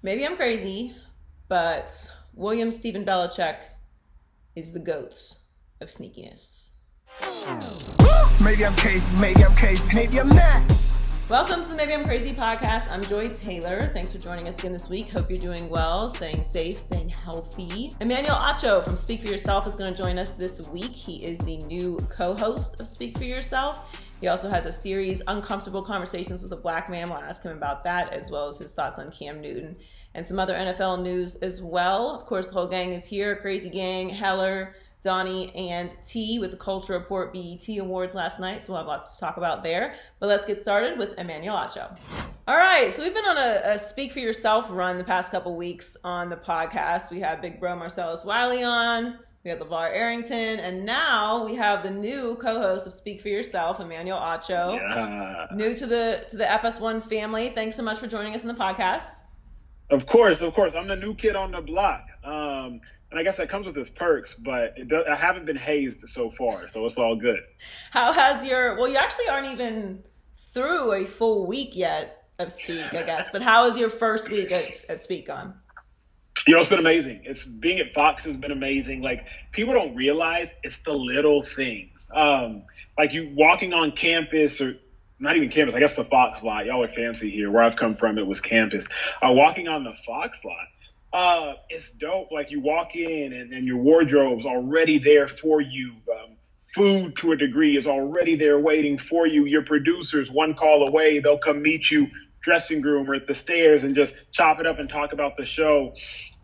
Maybe I'm crazy, but William Stephen Belichick is the GOAT of sneakiness. Maybe I'm crazy, maybe I'm not. Welcome to the Maybe I'm Crazy podcast. I'm Joy Taylor. Thanks for joining us again this week. Hope you're doing well, staying safe, staying healthy. Emmanuel Acho from Speak For Yourself is going to join us this week. He is the new co-host of Speak For Yourself. He also has a series, Uncomfortable Conversations with a Black Man. We'll ask him about that, as well as his thoughts on Cam Newton and some other NFL news as well. Of course, the whole gang is here. Crazy Gang, Heller, Donnie, and T with the Culture Report BET Awards last night, so we'll have lots to talk about there. But let's get started with Emmanuel Acho. All right, so we've been on a Speak For Yourself run the past couple weeks on the podcast. We had Big Bro Marcellus Wiley on, we had LeVar Arrington, and now we have the new co-host of Speak For Yourself, Emmanuel Acho. Yeah. New to the FS1 family. Thanks so much for joining us in the podcast. Of course. I'm the new kid on the block. And I guess that comes with its perks, but I haven't been hazed so far, so it's all good. How has well, you actually aren't even through a full week yet of Speak, I guess, but how has your first week at Speak gone? It's been amazing. Being at Fox has been amazing. Like, people don't realize it's the little things. Like you walking on campus, or not even campus, I guess the Fox lot. Y'all are fancy here. Where I've come from, it was campus. Walking on the Fox lot, it's dope. Like, you walk in and your wardrobe's already there for you. Food, to a degree, is already there waiting for you. Your producers, one call away, they'll come meet you, dressing room or at the stairs, and just chop it up and talk about the show.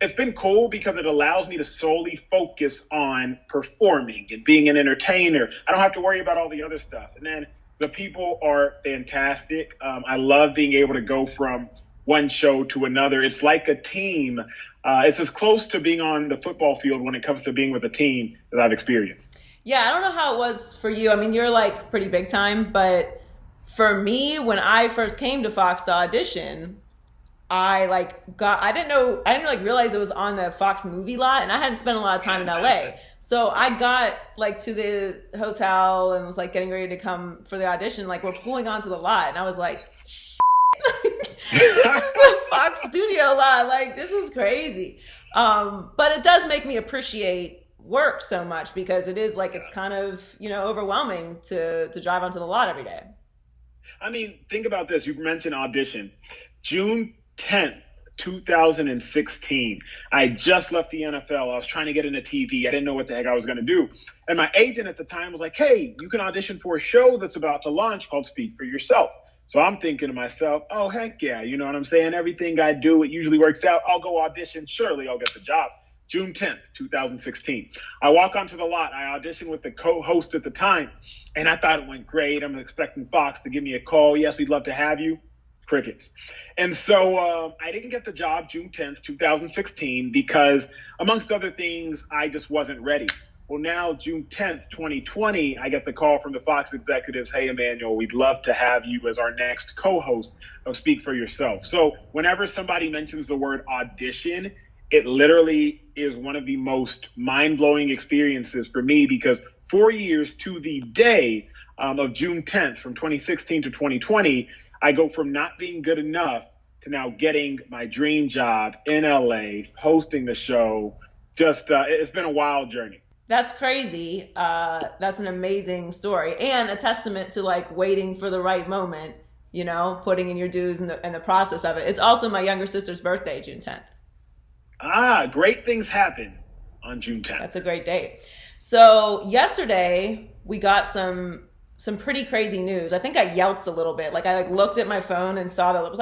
It's been cool because it allows me to solely focus on performing and being an entertainer. I don't have to worry about all the other stuff. And then the people are fantastic. I love being able to go from one show to another. It's like a team. It's as close to being on the football field when it comes to being with a team that I've experienced. Yeah, I don't know how it was for you. I mean, you're like pretty big time, but for me, when I first came to Fox to audition, I didn't realize it was on the Fox movie lot, and I hadn't spent a lot of time in LA. So I got to the hotel and was getting ready to come for the audition. We're pulling onto the lot, and I was like, this is the Fox studio lot. This is crazy. But it does make me appreciate work so much, because it is it's kind of, overwhelming to drive onto the lot every day. I mean, think about this. You mentioned Audition. June 10th, 2016. I just left the NFL. I was trying to get into TV. I didn't know what the heck I was going to do. And my agent at the time was like, hey, you can audition for a show that's about to launch called Speak For Yourself. So I'm thinking to myself, oh, heck yeah. You know what I'm saying? Everything I do, it usually works out. I'll go audition. Surely I'll get the job. June 10th, 2016. I walk onto the lot. I auditioned with the co-host at the time, and I thought it went great. I'm expecting Fox to give me a call. Yes, we'd love to have you. Crickets. And so I didn't get the job June 10th, 2016, because amongst other things, I just wasn't ready. Well, now June 10th, 2020, I get the call from the Fox executives. Hey, Emmanuel, we'd love to have you as our next co-host of Speak For Yourself. So whenever somebody mentions the word audition, it literally is one of the most mind-blowing experiences for me, because 4 years to the day of June 10th, from 2016 to 2020, I go from not being good enough to now getting my dream job in LA, hosting the show. Just, it's been a wild journey. That's crazy. That's an amazing story, and a testament to waiting for the right moment, putting in your dues and the process of it. It's also my younger sister's birthday, June 10th. Great things happen on June 10th. That's a great date. So yesterday we got some pretty crazy news. I think I yelped a little bit. I looked at my phone and saw that it was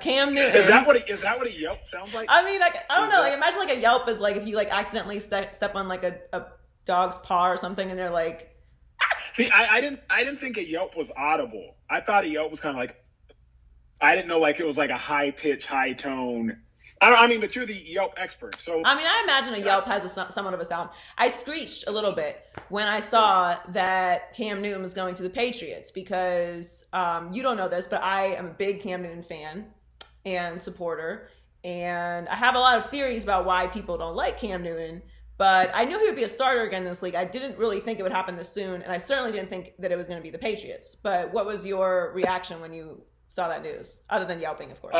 Cam Newton. Is that what a yelp sounds like? I mean, I don't know. Imagine a yelp is if you accidentally step on a dog's paw or something, and they're like. See, I didn't think a yelp was audible. I thought a yelp was kind of I didn't know it was a high pitch, high tone. But you're the Yelp expert. So I imagine a Yelp has somewhat of a sound. I screeched a little bit when I saw that Cam Newton was going to the Patriots, because you don't know this, but I am a big Cam Newton fan and supporter. And I have a lot of theories about why people don't like Cam Newton, but I knew he would be a starter again in this league. I didn't really think it would happen this soon, and I certainly didn't think that it was going to be the Patriots. But what was your reaction when you saw that news, other than yelping, of course?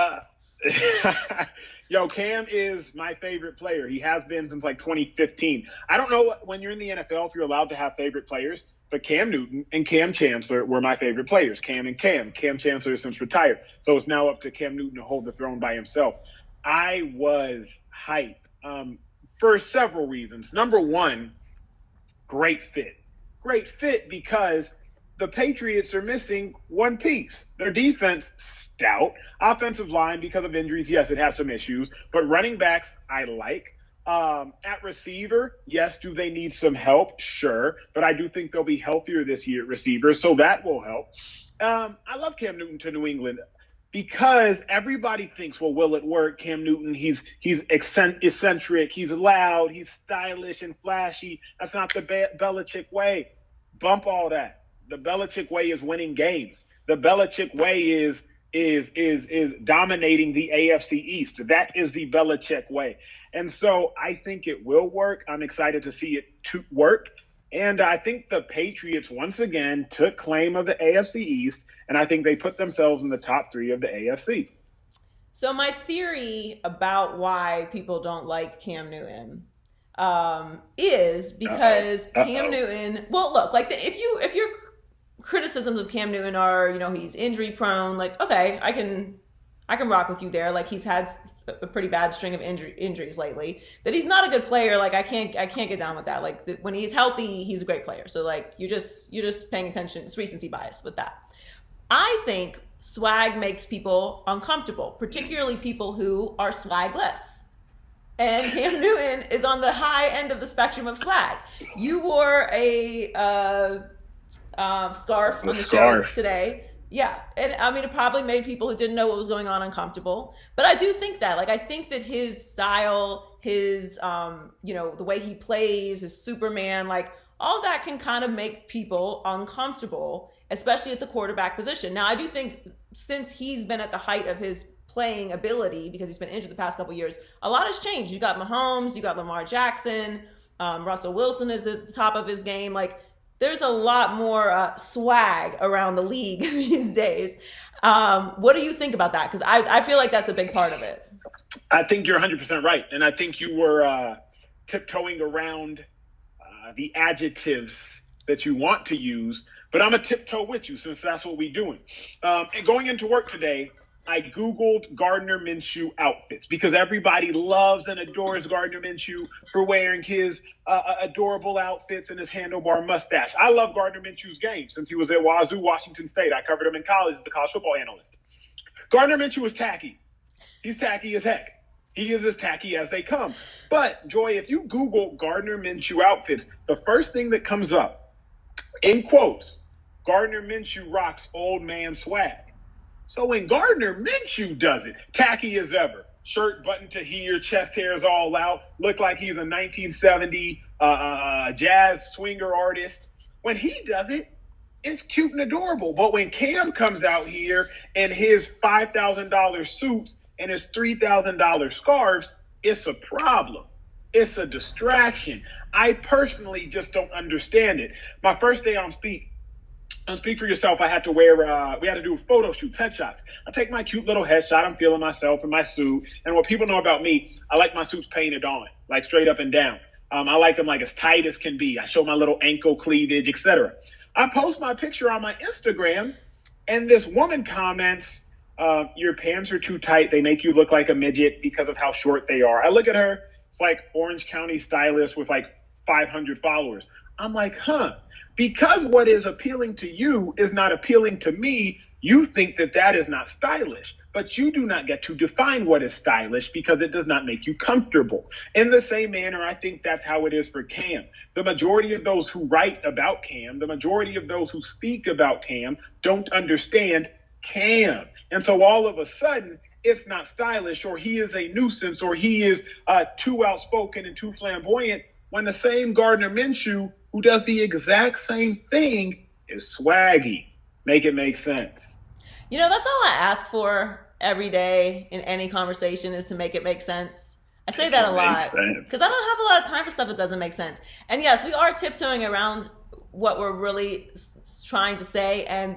Yo, Cam is my favorite player. He has been since like 2015. I don't know when you're in the NFL if you're allowed to have favorite players, but Cam Newton and Cam Chancellor were my favorite players. Cam and Cam. Cam Chancellor has since retired. So it's now up to Cam Newton to hold the throne by himself. I was hyped for several reasons. Number one, great fit. Great fit because the Patriots are missing one piece. Their defense, stout. Offensive line, because of injuries, yes, it has some issues. But running backs, I like. At receiver, yes, do they need some help? Sure. But I do think they'll be healthier this year at receiver, so that will help. I love Cam Newton to New England because everybody thinks, well, will it work? Cam Newton, he's eccentric, he's loud, he's stylish and flashy. That's not the Belichick way. Bump all that. The Belichick way is winning games. The Belichick way is dominating the AFC East. That is the Belichick way. And so I think it will work. I'm excited to see it work. And I think the Patriots, once again, took claim of the AFC East, and I think they put themselves in the top 3 of the AFC. So my theory about why people don't like Cam Newton is because Cam Newton, well, look, like if your criticisms of Cam Newton are, he's injury prone, like, okay, I can rock with you there. Like, he's had a pretty bad string of injuries lately. That he's not a good player, like, I can't get down with that. Like, when he's healthy, he's a great player. So, like, you're just paying attention. It's recency bias with that. I think swag makes people uncomfortable, particularly people who are swagless. And Cam Newton is on the high end of the spectrum of swag. You wore a scarf on the show today. Yeah. And I mean, it probably made people who didn't know what was going on uncomfortable. But I do think that, like, I think that his style, his, the way he plays, his Superman, like, all that can kind of make people uncomfortable, especially at the quarterback position. Now, I do think since he's been at the height of his playing ability, because he's been injured the past couple of years, a lot has changed. You got Mahomes, you got Lamar Jackson, Russell Wilson is at the top of his game. Like, there's a lot more swag around the league these days. What do you think about that? Because I feel like that's a big part of it. I think you're 100% right. And I think you were tiptoeing around the adjectives that you want to use. But I'm a tiptoe with you since that's what we're doing. And going into work today, I Googled Gardner Minshew outfits because everybody loves and adores Gardner Minshew for wearing his adorable outfits and his handlebar mustache. I love Gardner Minshew's game since he was at Wazoo, Washington State. I covered him in college as the college football analyst. Gardner Minshew is tacky. He's tacky as heck. He is as tacky as they come. But, Joy, if you Google Gardner Minshew outfits, the first thing that comes up, in quotes, Gardner Minshew rocks old man swag. So when Gardner Minshew does it, tacky as ever, shirt buttoned to here, chest hairs all out, look like he's a 1970 jazz swinger artist. When he does it, it's cute and adorable. But when Cam comes out here in his $5,000 suits and his $3,000 scarves, it's a problem. It's a distraction. I personally just don't understand it. My first day on Speak for Yourself, I had to wear, we had to do photo shoots, headshots. I take my cute little headshot. I'm feeling myself in my suit. And what people know about me, I like my suits painted on, like straight up and down. I like them like as tight as can be. I show my little ankle cleavage, etc. I post my picture on my Instagram, and this woman comments, your pants are too tight. They make you look like a midget because of how short they are. I look at her. It's like Orange County stylist with like 500 followers. I'm like, because what is appealing to you is not appealing to me, you think that that is not stylish. But you do not get to define what is stylish because it does not make you comfortable. In the same manner, I think that's how it is for Cam. The majority of those who write about Cam, the majority of those who speak about Cam don't understand Cam. And so all of a sudden, it's not stylish, or he is a nuisance, or he is too outspoken and too flamboyant, when the same Gardner Minshew, who does the exact same thing, is swaggy. Make it make sense. That's all I ask for every day in any conversation, is to make it make sense. I say that a lot because I don't have a lot of time for stuff that doesn't make sense. And yes, we are tiptoeing around what we're really trying to say. And,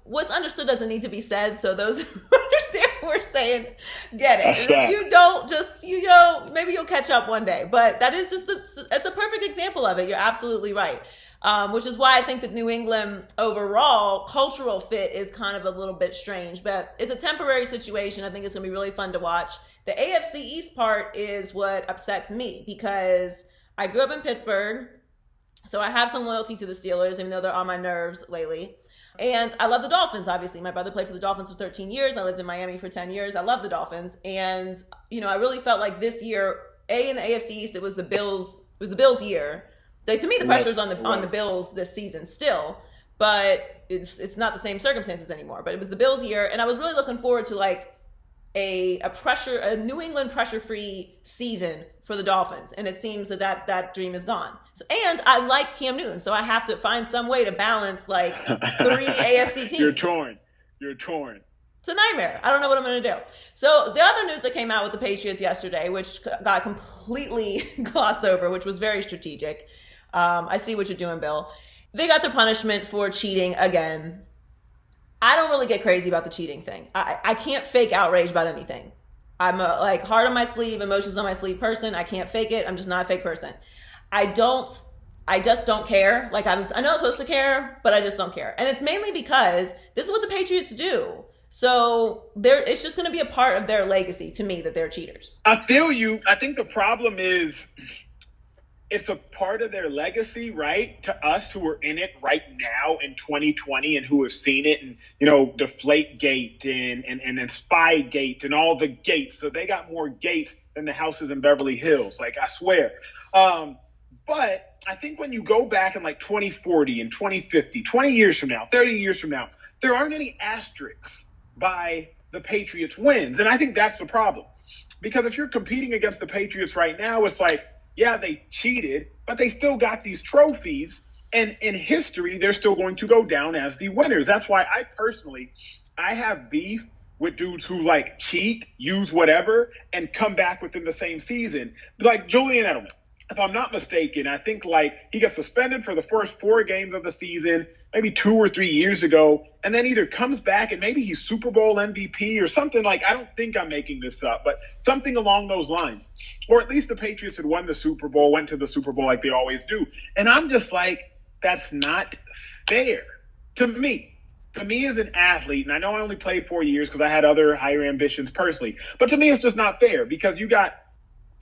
what's understood doesn't need to be said. So those who understand we're saying get it. That's And if you don't, just, maybe you'll catch up one day. But that is it's a perfect example of it. You're absolutely right. Which is why I think that New England overall cultural fit is kind of a little bit strange, but it's a temporary situation. I think it's going to be really fun to watch. The AFC East part is what upsets me because I grew up in Pittsburgh, so I have some loyalty to the Steelers, even though they're on my nerves lately. And I love the Dolphins, obviously. My brother played for the Dolphins for 13 years. I lived in Miami for 10 years. I love the Dolphins. And, I really felt like this year, in the AFC East, it was the Bills' year. To me, the pressure's on the Bills this season still, but it's not the same circumstances anymore. But it was the Bills' year, and I was really looking forward to like a New England pressure-free season for the Dolphins, and it seems that dream is gone. So, and I like Cam Newton, so I have to find some way to balance like 3 AFC teams. You're torn. It's a nightmare. I don't know what I'm going to do. So the other news that came out with the Patriots yesterday, which got completely glossed over, which was very strategic. I see what you're doing, Bill. They got the punishment for cheating again. I don't really get crazy about the cheating thing. I can't fake outrage about anything. I'm a heart on my sleeve, emotions on my sleeve person. I can't fake it. I'm just not a fake person. I just don't care. I know I'm supposed to care, but I just don't care. And it's mainly because this is what the Patriots do. So it's just going to be a part of their legacy to me that they're cheaters. I feel you. I think the problem is it's a part of their legacy, right? To us who are in it right now in 2020 and who have seen it and, Deflategate and Spygate and all the gates. So they got more gates than the houses in Beverly Hills. I swear. But I think when you go back in 2040 and 2050, 20 years from now, 30 years from now, there aren't any asterisks by the Patriots wins. And I think that's the problem. Because if you're competing against the Patriots right now, it's yeah, they cheated, but they still got these trophies. And in history, they're still going to go down as the winners. That's why I have beef with dudes who cheat, use whatever, and come back within the same season. Like Julian Edelman. If I'm not mistaken, I think he got suspended for the first 4 games of the season, maybe 2 or 3 years ago, and then either comes back and maybe he's Super Bowl MVP or something I don't think I'm making this up, but something along those lines. Or at least the Patriots had won the Super Bowl, went to the Super Bowl like they always do. And I'm just that's not fair to me. To me as an athlete, and I know I only played 4 years because I had other higher ambitions personally, but to me it's just not fair because you got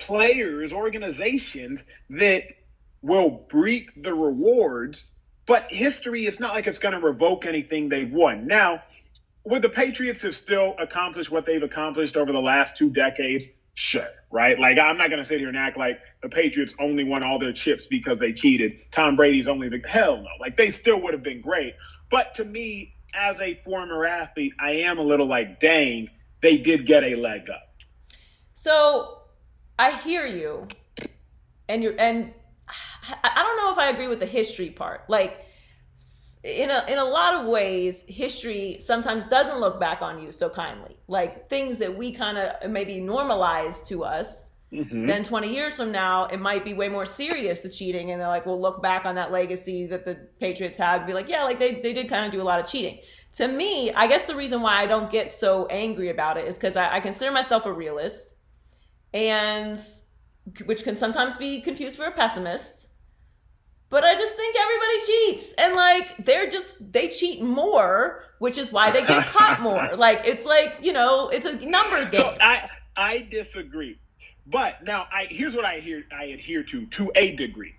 players, organizations that will reap the rewards, but history, it's not like it's going to revoke anything they've won. Now, would the Patriots have still accomplished what they've accomplished over the last 2 decades? Sure, right? I'm not going to sit here and act like the Patriots only won all their chips because they cheated. Tom Brady's only hell no. They still would have been great. But to me, as a former athlete, I am a little dang, they did get a leg up. So I hear you, and I don't know if I agree with the history part. In a lot of ways, history sometimes doesn't look back on you so kindly. Things that we kind of maybe normalize to us, then 20 years from now, it might be way more serious, the cheating, and they're we'll look back on that legacy that the Patriots had and be yeah, they did kind of do a lot of cheating. To me, I guess the reason why I don't get so angry about it is because I consider myself a realist, and which can sometimes be confused for a pessimist, but I just think everybody cheats, and they cheat more, which is why they get caught more. It's it's a numbers game. So I disagree, but now here's what I adhere to a degree.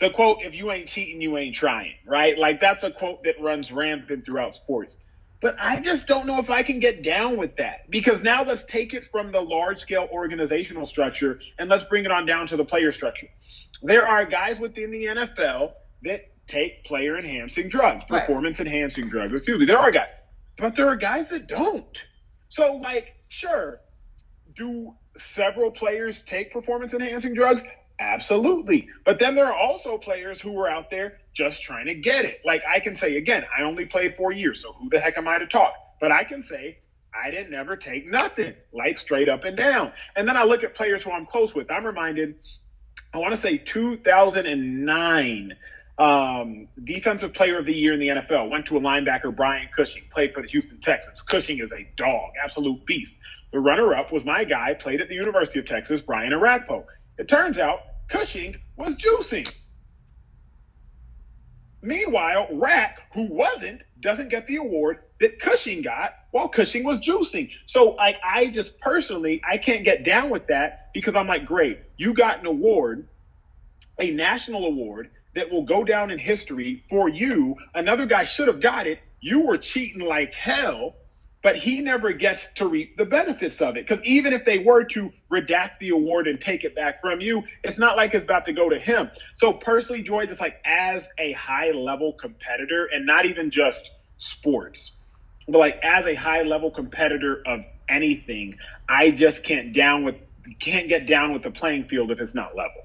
The quote, "If you ain't cheating, you ain't trying," right? That's a quote that runs rampant throughout sports. But I just don't know if I can get down with that, because now let's take it from the large-scale organizational structure and let's bring it on down to the player structure. There are guys within the NFL that take player-enhancing drugs, right. Performance-enhancing drugs. Excuse me. There are guys. But there are guys that don't. So, sure, do several players take performance-enhancing drugs? Absolutely. But then there are also players who are out there just trying to get it. I can say, again, I only played 4 years, so who the heck am I to talk? But I can say I didn't never take nothing, straight up and down. And then I look at players who I'm close with. I'm reminded, I want to say 2009, Defensive player of the year in the NFL, went to a linebacker, Brian Cushing, played for the Houston Texans. Cushing is a dog, absolute beast. The runner-up was my guy, played at the University of Texas, Brian Arakpo. It turns out Cushing was juicing. Meanwhile, Rack, who wasn't, doesn't get the award that Cushing got while Cushing was juicing. So I just personally, I can't get down with that because I'm like, great, you got an award, a national award that will go down in history for you. Another guy should have got it. You were cheating like hell, but he never gets to reap the benefits of it. Because even if they were to redact the award and take it back from you, it's not like it's about to go to him. So personally, Joy, just like as a high-level competitor, and not even just sports, but like as a high-level competitor of anything, I just can't get down with the playing field if it's not level.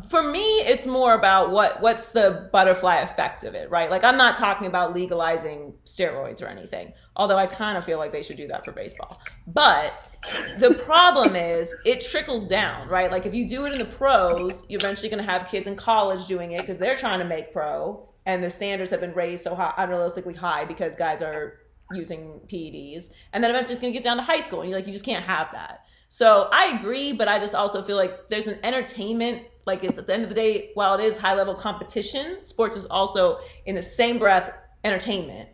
For me, it's more about what's the butterfly effect of it, right? Like, I'm not talking about legalizing steroids or anything, although I kind of feel like they should do that for baseball. But the problem is it trickles down, right? Like, if you do it in the pros, you're eventually going to have kids in college doing it because they're trying to make pro, and the standards have been raised so high, unrealistically high, because guys are using PEDs. And then eventually it's going to get down to high school, and you just can't have that. So I agree, but I just also feel like there's an entertainment. Like, it's at the end of the day, while it is high-level competition, sports is also, in the same breath, entertainment.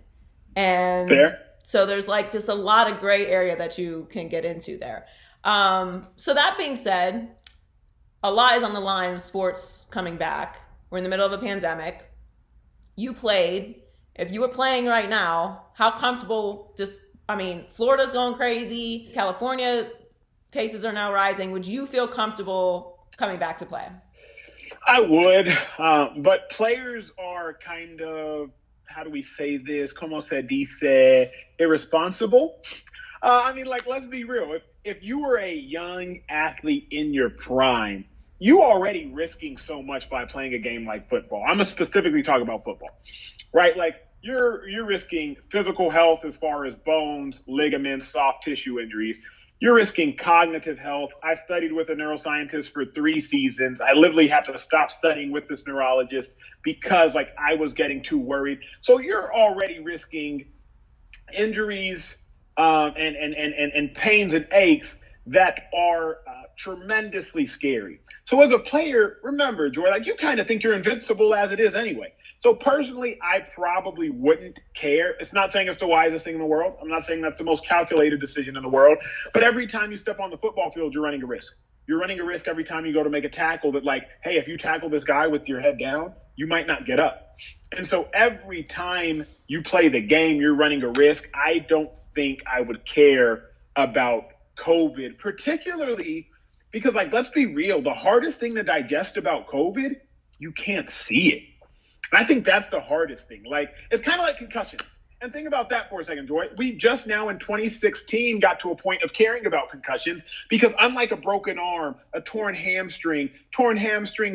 And Fair. So there's like just a lot of gray area that you can get into there. So that being said, a lot is on the line of sports coming back. We're in the middle of a pandemic. You played. If you were playing right now, how comfortable Florida's going crazy. California cases are now rising. Would you feel comfortable coming back to play? I would, but players are kind of, how do we say this? Como se dice, irresponsible. Let's be real. If you were a young athlete in your prime, you already risking so much by playing a game like football. I'm gonna specifically talk about football, right? Like you're risking physical health as far as bones, ligaments, soft tissue injuries. You're risking cognitive health. I studied with a neuroscientist for 3 seasons. I literally had to stop studying with this neurologist because I was getting too worried. So you're already risking injuries and pains and aches that are tremendously scary. So as a player, remember, Joy, you kind of think you're invincible as it is anyway. So personally, I probably wouldn't care. It's not saying it's the wisest thing in the world. I'm not saying that's the most calculated decision in the world. But every time you step on the football field, you're running a risk. You're running a risk every time you go to make a tackle that hey, if you tackle this guy with your head down, you might not get up. And so every time you play the game, you're running a risk. I don't think I would care about COVID, particularly because, let's be real, the hardest thing to digest about COVID, you can't see it. I think that's the hardest thing. It's kind of like concussions. And think about that for a second, Joy. We just now in 2016 got to a point of caring about concussions because unlike a broken arm, a torn hamstrings,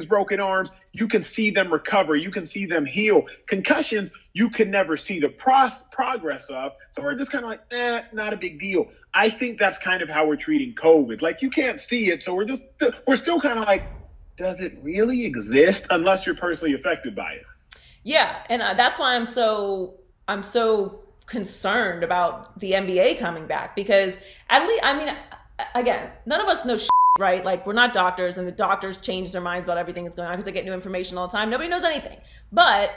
broken arms, you can see them recover. You can see them heal. Concussions, you can never see the progress of. So we're just kind of not a big deal. I think that's kind of how we're treating COVID. You can't see it. So we're still kind of does it really exist unless you're personally affected by it? Yeah, and that's why I'm so concerned about the NBA coming back because at least, again, none of us know shit, right? We're not doctors, and the doctors change their minds about everything that's going on because they get new information all the time. Nobody knows anything. But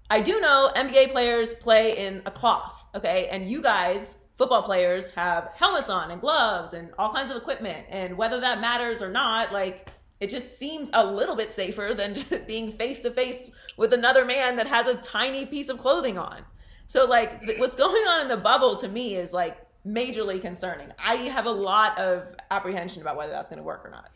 I do know NBA players play in a cloth, okay? And you guys, football players, have helmets on and gloves and all kinds of equipment. And whether that matters or not, it just seems a little bit safer than just being face to face with another man that has a tiny piece of clothing on. So what's going on in the bubble to me is majorly concerning. I have a lot of apprehension about whether that's going to work or not.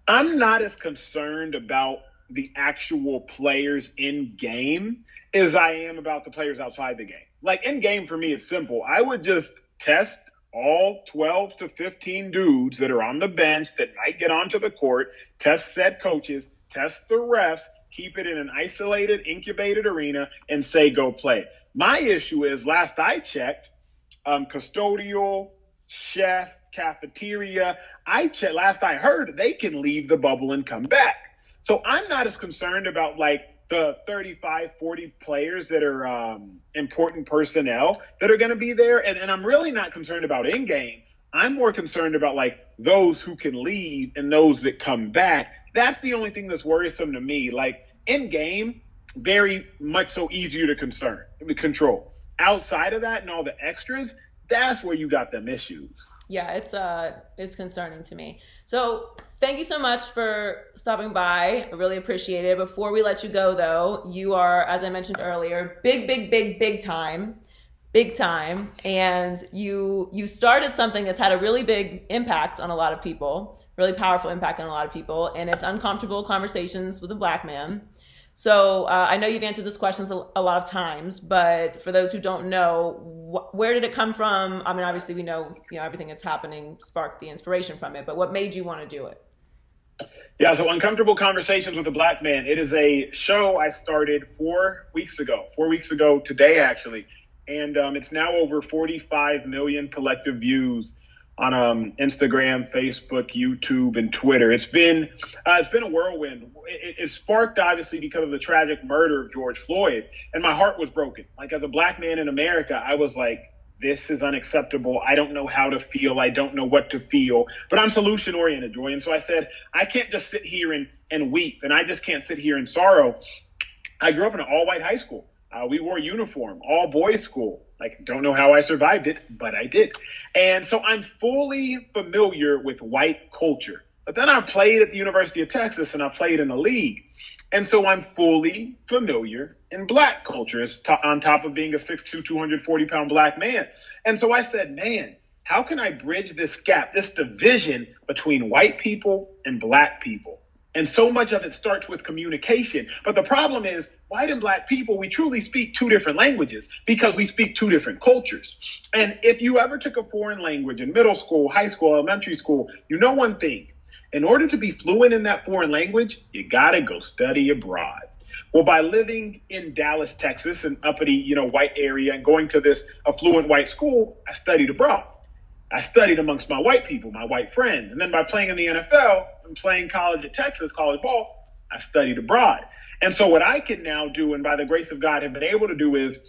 I'm not as concerned about the actual players in game as I am about the players outside the game. In game for me, it's simple. I would just test all 12 to 15 dudes that are on the bench that might get onto the court, test said coaches, test the refs, keep it in an isolated, incubated arena, and say, go play. My issue is, last I checked, custodial, chef, cafeteria, last I heard, they can leave the bubble and come back. So I'm not as concerned about the 35, 40 players that are important personnel that are going to be there. And I'm really not concerned about in-game. I'm more concerned about like those who can leave and those that come back. That's the only thing that's worrisome to me. Like in-game, very much so easier to control. Outside of that and all the extras, that's where you got them issues. Yeah, it's concerning to me. So thank you so much for stopping by. I really appreciate it. Before we let you go, though, you are, as I mentioned earlier, big time. And you started something that's had a really big impact on a lot of people, really powerful impact on a lot of people, and it's Uncomfortable Conversations with a Black Man. So I know you've answered this question a lot of times, but for those who don't know, where did it come from? I mean, obviously we know, everything that's happening sparked the inspiration from it, but what made you want to do it? Yeah, so Uncomfortable Conversations with a Black Man. It is a show I started 4 weeks ago today, actually. And it's now over 45 million collective views on Instagram, Facebook, YouTube, and Twitter. It's been a whirlwind. It sparked, obviously, because of the tragic murder of George Floyd. And my heart was broken. Like, as a Black man in America, I was like, this is unacceptable. I don't know how to feel. I don't know what to feel. But I'm solution-oriented, Joy. And so I said, I can't just sit here and weep. And I just can't sit here in sorrow. I grew up in an all-white high school. We wore uniform, all-boys school. Like, don't know how I survived it, but I did. And so I'm fully familiar with white culture. But then I played at the University of Texas, and I played in the league. And so I'm fully familiar in Black culture, on top of being a 6'2", 240-pound Black man. And so I said, man, how can I bridge this gap, this division between white people and Black people? And so much of it starts with communication. But the problem is, white and Black people, we truly speak two different languages because we speak two different cultures. And if you ever took a foreign language in middle school, high school, elementary school, you know one thing. In order to be fluent in that foreign language, you got to go study abroad. Well, by living in Dallas, Texas, an uppity, white area, and going to this affluent white school, I studied abroad. I studied amongst my white people, my white friends. And then by playing in the NFL and playing college at Texas, college ball, I studied abroad. And so what I can now do, and by the grace of God have been able to do, is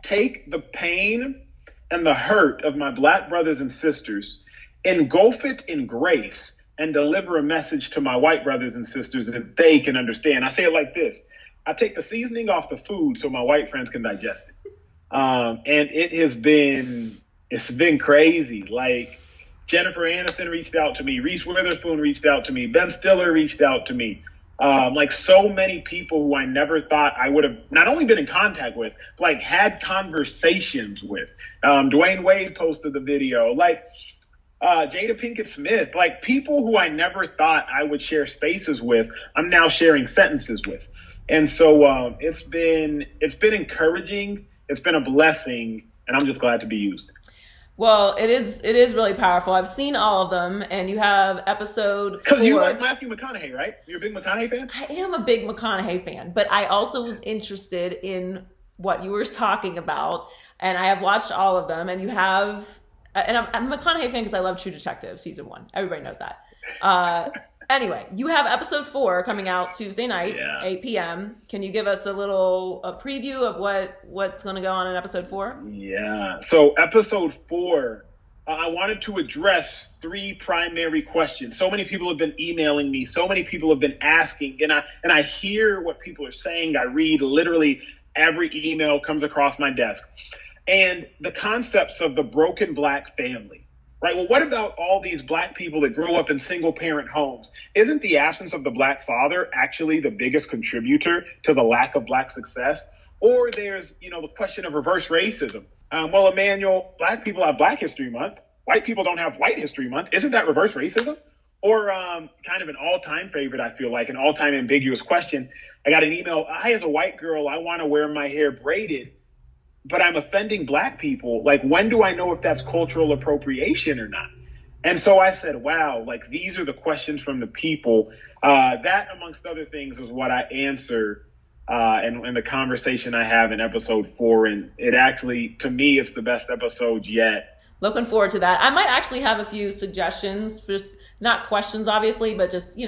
take the pain and the hurt of my Black brothers and sisters, engulf it in grace, and deliver a message to my white brothers and sisters that they can understand. I say it like this. I take the seasoning off the food so my white friends can digest it. And it's been crazy. Like, Jennifer Aniston reached out to me. Reese Witherspoon reached out to me. Ben Stiller reached out to me. Like, so many people who I never thought I would have not only been in contact with, but like had conversations with. Dwayne Wade posted the video. Like, Jada Pinkett Smith, like people who I never thought I would share spaces with, I'm now sharing sentences with. And so it's been encouraging. It's been a blessing, and I'm just glad to be used. Well, it is really powerful. I've seen all of them, and you have episode 4. Because you like Matthew McConaughey, right? You're a big McConaughey fan? I am a big McConaughey fan, but I also was interested in what you were talking about, and I have watched all of them, and you have... And I'm a McConaughey fan because I love True Detective season 1. Everybody knows that. Anyway, you have episode 4 coming out Tuesday night, 8 p.m. Can you give us a preview of what's going to go on in episode 4? Yeah. So episode 4, I wanted to address 3 primary questions. So many people have been emailing me. So many people have been asking, and I hear what people are saying. I read literally every email comes across my desk. And the concepts of the broken Black family, right? Well, what about all these Black people that grow up in single parent homes? Isn't the absence of the Black father actually the biggest contributor to the lack of Black success? Or there's, the question of reverse racism. Well, Emmanuel, Black people have Black History Month. White people don't have White History Month. Isn't that reverse racism? Or kind of an all-time favorite, I feel like, an all-time ambiguous question. I got an email. I, as a white girl, I want to wear my hair braided, but I'm offending Black people. Like, when do I know if that's cultural appropriation or not? And so I said, wow, like, these are the questions from the people. That, amongst other things, is what I answer in the conversation I have in episode 4. And it actually, to me, it's the best episode yet. Looking forward to that. I might actually have a few suggestions, just not questions, obviously, but just,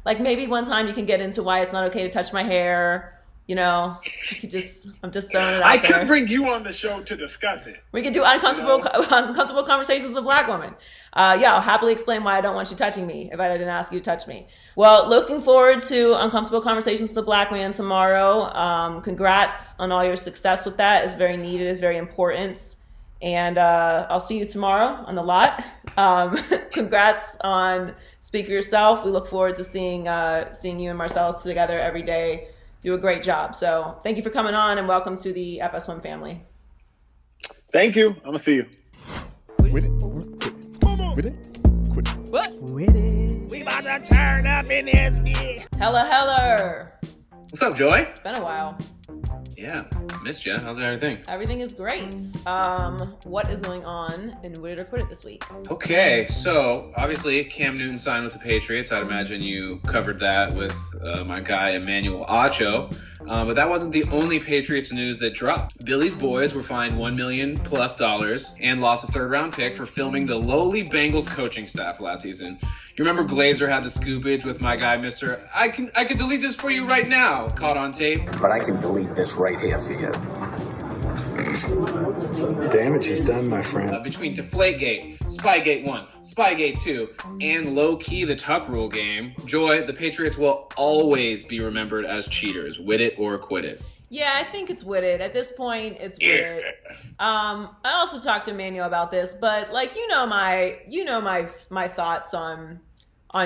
like maybe one time you can get into why it's not okay to touch my hair, I'm just throwing it out I there. could bring you on the show to discuss it. We could do uncomfortable conversations with a black woman. I'll happily explain why I don't want you touching me if I didn't ask you to touch me. Well, looking forward to uncomfortable conversations with a black man tomorrow. Congrats on all your success with that. It's very needed. It's very important. And I'll see you tomorrow on the lot. Congrats on Speak for Yourself. We look forward to seeing you and Marcellus together every day. Do a great job. So thank you for coming on and welcome to the FS1 family. Thank you. I'm going to see you. With it. What? With it. We about to turn up in this bitch. Heller. What's up, Joy? It's been a while. Yeah, missed you. How's everything? Everything is great. What is going on in WIT IT or Quit It this week? Okay, so obviously Cam Newton signed with the Patriots. I'd imagine you covered that with my guy Emmanuel Acho. But that wasn't the only Patriots news that dropped. Billy's boys were fined $1 million plus and lost a third-round pick for filming the lowly Bengals coaching staff last season. You remember Glazer had the scoopage with my guy, Mr. I can delete this for you right now, caught on tape. But I can delete this right here for you. Damage is done, my friend. Between Deflategate, Spygate 1, Spygate 2, and Low Key the Tuck Rule game, Joy, the Patriots will always be remembered as cheaters. WIT IT or quit it. Yeah, I think it's WIT IT. At this point, it's WIT IT. I also talked to Emmanuel about this, but my thoughts on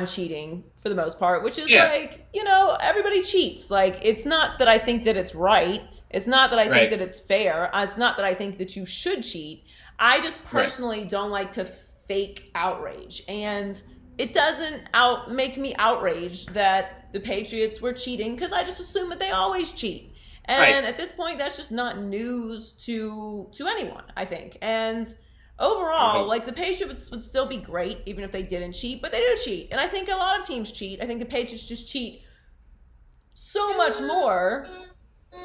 cheating for the most part, which is everybody cheats. Like, it's not that I think that it's right. It's not that I think that it's fair. It's not that I think that you should cheat. I just personally don't like to fake outrage. And it doesn't make me outraged that the Patriots were cheating because I just assume that they always cheat. And at this point, that's just not news to anyone, I think. And overall, the Patriots would still be great even if they didn't cheat, but they do cheat. And I think a lot of teams cheat. I think the Patriots just cheat so much more. A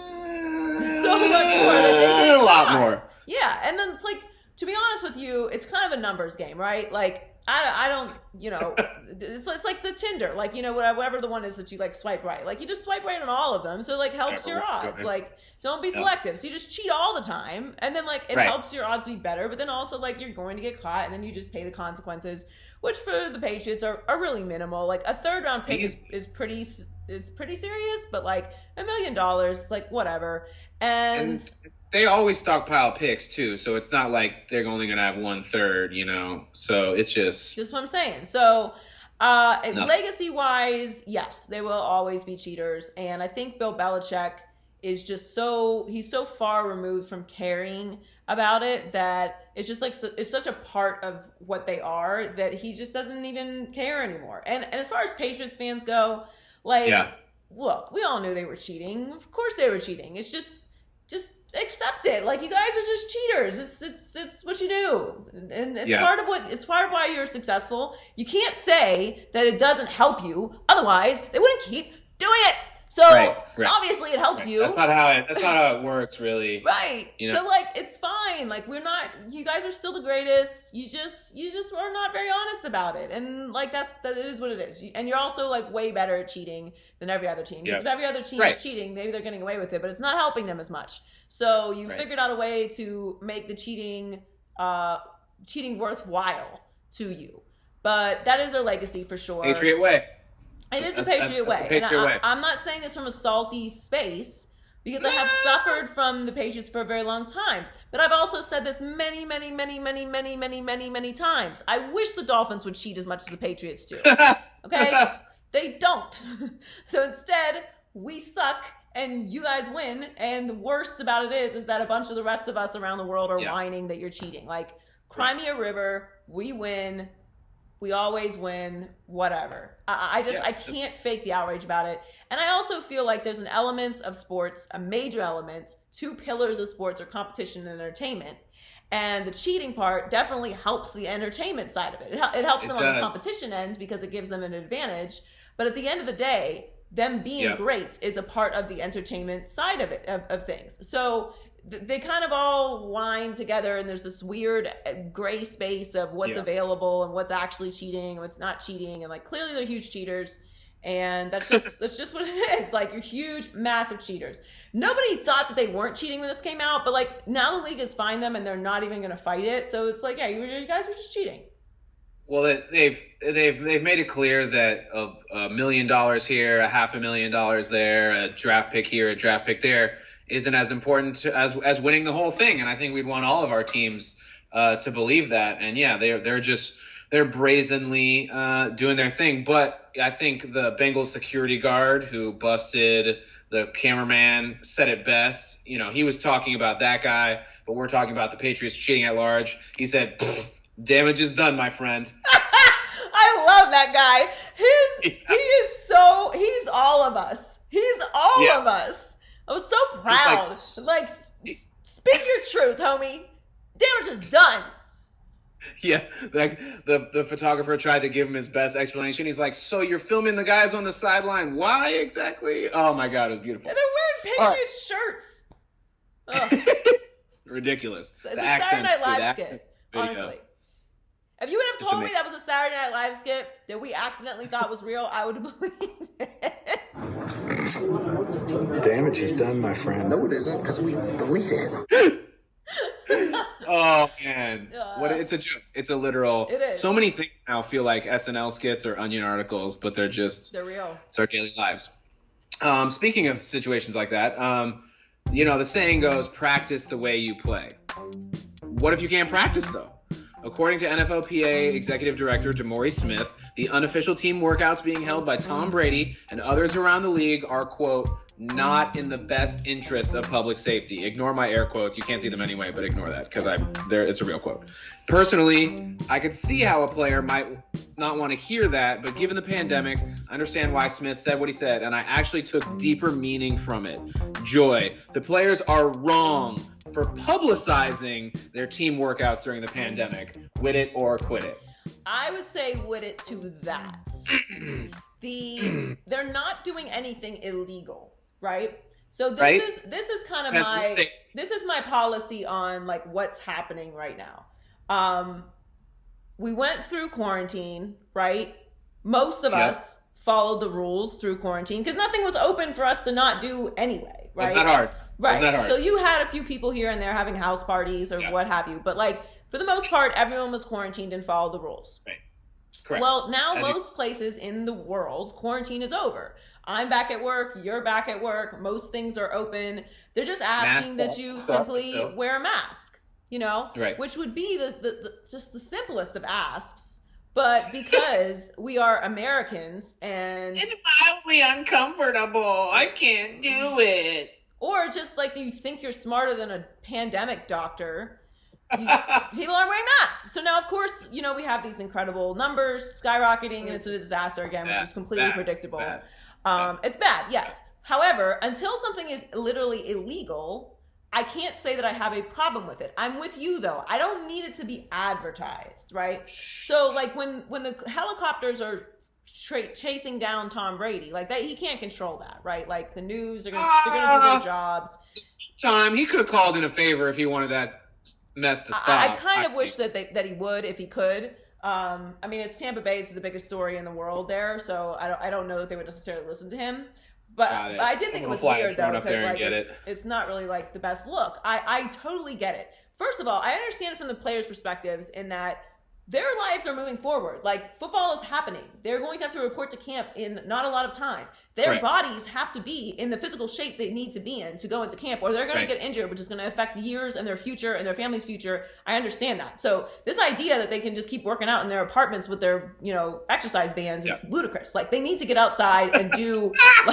lot more. Yeah, and then it's to be honest with you, it's kind of a numbers game, right? I don't, it's like the Tinder, whatever the one is that you swipe right. You just swipe right on all of them, so it helps your odds. Don't be selective. So you just cheat all the time, and then it helps your odds be better. But then also you're going to get caught, and then you just pay the consequences, which for the Patriots are really minimal. A third round pick is pretty serious, but $1 million, it's whatever. And they always stockpile picks too, so it's not like they're only gonna have 1/3, so it's just what I'm saying. So legacy wise, yes, they will always be cheaters. And I think Bill Belichick is just he's so far removed from caring about it that it's just it's such a part of what they are that he just doesn't even care anymore. And as far as Patriots fans go, look, we all knew they were cheating. Of course they were cheating. It's just accept it. You guys are just cheaters. It's what you do. And it's part of why you're successful. You can't say that it doesn't help you. Otherwise, they wouldn't keep doing it. So obviously it helps you. That's not how it works, really. Right. So it's fine. You guys are still the greatest. You just are not very honest about it. And that is what it is. And you're also way better at cheating than every other team. Because if every other team is cheating, maybe they're getting away with it, but it's not helping them as much. So you figured out a way to make the cheating worthwhile to you. But that is their legacy for sure. Patriot way. It is a Patriot way. And I'm not saying this from a salty space because I have suffered from the Patriots for a very long time. But I've also said this many, many, many, many, many, many, many, many times. I wish the Dolphins would cheat as much as the Patriots do. Okay? They don't. So instead, we suck and you guys win. And the worst about it is that a bunch of the rest of us around the world are whining that you're cheating. Cry me a river, we win. We always win, whatever. I can't fake the outrage about it. And I also feel there's an element of sports, a major element, two pillars of sports are competition and entertainment. And the cheating part definitely helps the entertainment side of it. It helps them on the competition ends because it gives them an advantage. But at the end of the day, them being great is a part of the entertainment side of it, of things. So they kind of all wind together, and there's this weird gray space of what's available and what's actually cheating and what's not cheating. And clearly they're huge cheaters. And that's just what it is. Like, you're huge, massive cheaters. Nobody thought that they weren't cheating when this came out, but like now the league has fined them and they're not even going to fight it. So it's like, yeah, you guys were just cheating. Well, they've made it clear that $1 million here, $500,000 there, a draft pick here, a draft pick there isn't as important as winning the whole thing. And I think we'd want all of our teams to believe that. And yeah, they're brazenly doing their thing. But I think the Bengals security guard who busted the cameraman said it best. You know, he was talking about that guy, but we're talking about the Patriots cheating at large. He said, damage is done, my friend. I love that guy. He's all of us. He's all of us. I was so proud. Like, speak your truth, homie. Damage is done. Yeah, like the photographer tried to give him his best explanation. He's like, so you're filming the guys on the sideline. Why exactly? Oh, my God, it was beautiful. And they're wearing Patriots shirts. Ugh. Ridiculous. It's a Saturday Night Live skit, honestly. If you would have told me that was a Saturday Night Live skit that we accidentally thought was real, I would have believed it. Damage is done, my friend. No, it isn't, because we deleted it. Oh, man. It's a joke. It's a literal. It is. So many things now feel like SNL skits or Onion articles, but they're real. It's our daily lives. Speaking of situations like that, the saying goes, practice the way you play. What if you can't practice, though? According to NFLPA Executive Director DeMaurice Smith, the unofficial team workouts being held by Tom Brady and others around the league are, quote, not in the best interest of public safety. Ignore my air quotes. You can't see them anyway, but ignore that because it's a real quote. Personally, I could see how a player might not want to hear that, but given the pandemic, I understand why Smith said what he said, and I actually took deeper meaning from it. Joy. The players are wrong for publicizing their team workouts during the pandemic. Wit it or quit it. I would say wit it to that. They're not doing anything illegal, right? So this is kind of my policy on like what's happening right now. We went through quarantine, right? Most of us followed the rules through quarantine because nothing was open for us to not do anyway, right? It's not hard. Right. It's not hard. So you had a few people here and there having house parties or what have you, but like for the most part, everyone was quarantined and followed the rules. Right. Correct. Well, now most places in the world, quarantine is over. I'm back at work. You're back at work. Most things are open. They're just asking that you simply wear a mask, right? Which would be just the simplest of asks. But because we are Americans and it's mildly uncomfortable, I can't do it. Or just like you think you're smarter than a pandemic doctor. People aren't wearing masks. So now, of course, we have these incredible numbers skyrocketing and it's a disaster again, which is completely predictable. It's bad, yes. However, until something is literally illegal, I can't say that I have a problem with it. I'm with you, though. I don't need it to be advertised, right? So, like, when the helicopters are chasing down Tom Brady, like that, he can't control that, right? Like, the news, they're gonna do their jobs. Tom, he could have called in a favor if he wanted that mess to stop. I kind of wish that he would if he could. I mean, it's Tampa Bay is the biggest story in the world there, so I don't know that they would necessarily listen to him. But I did think it was weird though because like it's not really like the best look. I totally get it. First of all, I understand it from the players' perspectives in that their lives are moving forward. Like football is happening. They're going to have to report to camp in not a lot of time. Their bodies have to be in the physical shape they need to be in to go into camp or they're going to get injured, which is going to affect years and their future and their family's future. I understand that. So this idea that they can just keep working out in their apartments with their, exercise bands is ludicrous. Like they need to get outside and do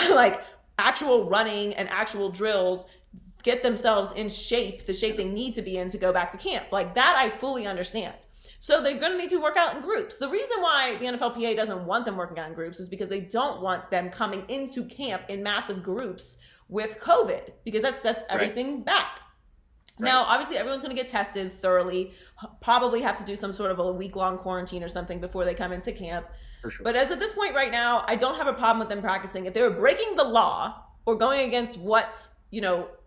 like actual running and actual drills, get themselves in shape, the shape they need to be in to go back to camp. Like that I fully understand. So they're going to need to work out in groups. The reason why the NFLPA doesn't want them working out in groups is because they don't want them coming into camp in massive groups with COVID because that sets everything back. Now, obviously, everyone's going to get tested thoroughly, probably have to do some sort of a week-long quarantine or something before they come into camp. For sure. But as at this point right now, I don't have a problem with them practicing. If they were breaking the law or going against what,